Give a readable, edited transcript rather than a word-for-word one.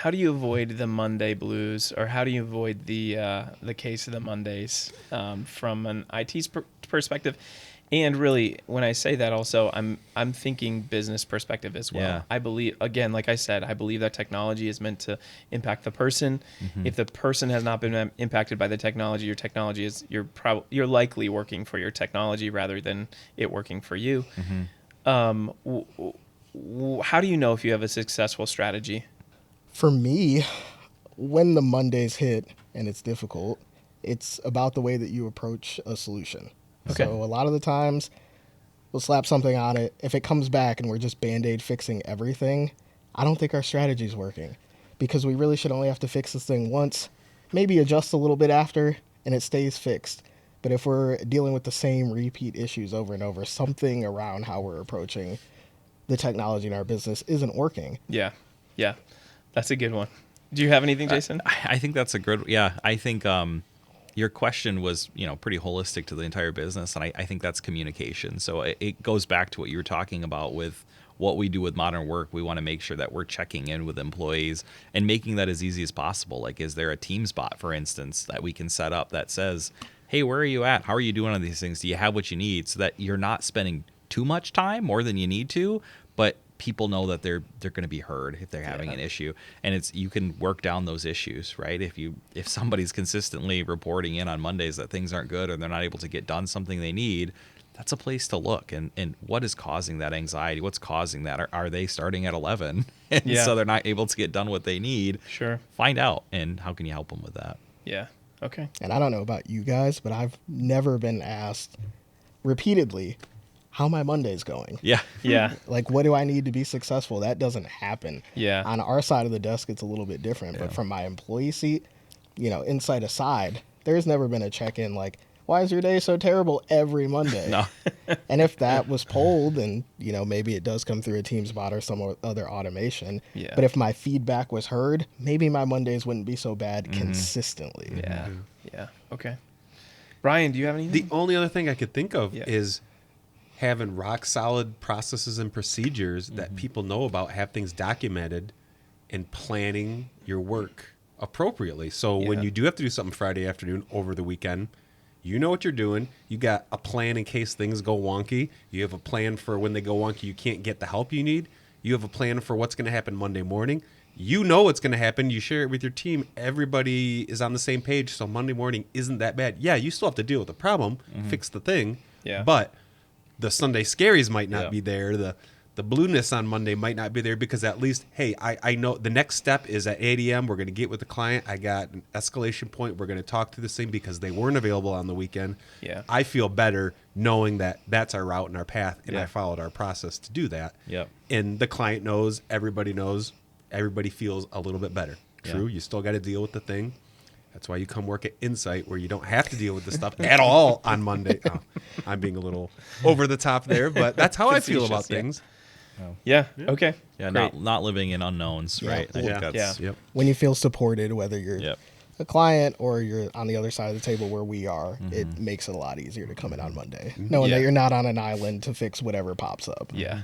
how do you avoid the Monday blues, or how do you avoid the case of the Mondays from an IT perspective? And really, when I say that, also, I'm thinking business perspective as well. Yeah. I believe, again, like I said, I believe that technology is meant to impact the person. If the person has not been impacted by the technology, your technology is you're likely working for your technology rather than it working for you. How do you know if you have a successful strategy? For me, when the Mondays hit and it's difficult, it's about the way that you approach a solution. Okay. So a lot of the times we'll slap something on it. If it comes back and we're just Band-Aid fixing everything, I don't think our strategy is working, because we really should only have to fix this thing once, maybe adjust a little bit after, and it stays fixed. But if we're dealing with the same repeat issues over and over, something around how we're approaching the technology in our business isn't working. Yeah. That's a good one. Do you have anything, Jason? I think that's a good. Yeah, I think your question was pretty holistic to the entire business, and I think that's communication. So it goes back to what you were talking about with what we do with modern work. We want to make sure that we're checking in with employees and making that as easy as possible. Like, is there a Teams bot, for instance, that we can set up that says, hey, where are you at? How are you doing on these things? Do you have what you need? So that you're not spending too much time, more than you need to, but people know that they're going to be heard if they're having an issue, and you can work down those issues, right? If somebody's consistently reporting in on Mondays that things aren't good or they're not able to get done something they need, that's a place to look. And what is causing that anxiety? What's causing that? Are they starting at 11 and so they're not able to get done what they need? Sure. Find out, and how can you help them with that? Yeah. Okay. And I don't know about you guys, but I've never been asked repeatedly how my Monday's going. Yeah. Like, what do I need to be successful? That doesn't happen. Yeah. On our side of the desk, it's a little bit different. But from my employee seat, InsITe aside, there's never been a check-in like, why is your day so terrible every Monday? No. And if that was polled, and, maybe it does come through a Teams bot or some other automation. Yeah. But if my feedback was heard, maybe my Mondays wouldn't be so bad consistently. Yeah. Okay. Brian, do you have anything? The only other thing I could think of Yeah. is having rock solid processes and procedures that people know about, have things documented, and planning your work appropriately. So when you do have to do something Friday afternoon over the weekend, you know what you're doing. You got a plan in case things go wonky. You have a plan for when they go wonky, you can't get the help you need. You have a plan for what's going to happen Monday morning. You know what's going to happen. You share it with your team. Everybody is on the same page, so Monday morning isn't that bad. Yeah, you still have to deal with the problem, fix the thing, but the Sunday scaries might not be there. The blueness on Monday might not be there, because at least, hey, I know the next step is at 8 a.m. We're going to get with the client. I got an escalation point. We're going to talk through this thing because they weren't available on the weekend. Yeah. I feel better knowing that that's our route and our path, and I followed our process to do that. Yep. And the client knows, everybody feels a little bit better. True, you still got to deal with the thing. That's why you come work at InsITe, where you don't have to deal with this stuff at all on Monday. Oh, I'm being a little over the top there, but that's how I feel about things. Yeah. Okay. Yeah, Great. not living in unknowns, right? I think that's When you feel supported, whether you're Yep. a client or you're on the other side of the table where we are, it makes it a lot easier to come in on Monday, knowing that you're not on an island to fix whatever pops up. Yeah.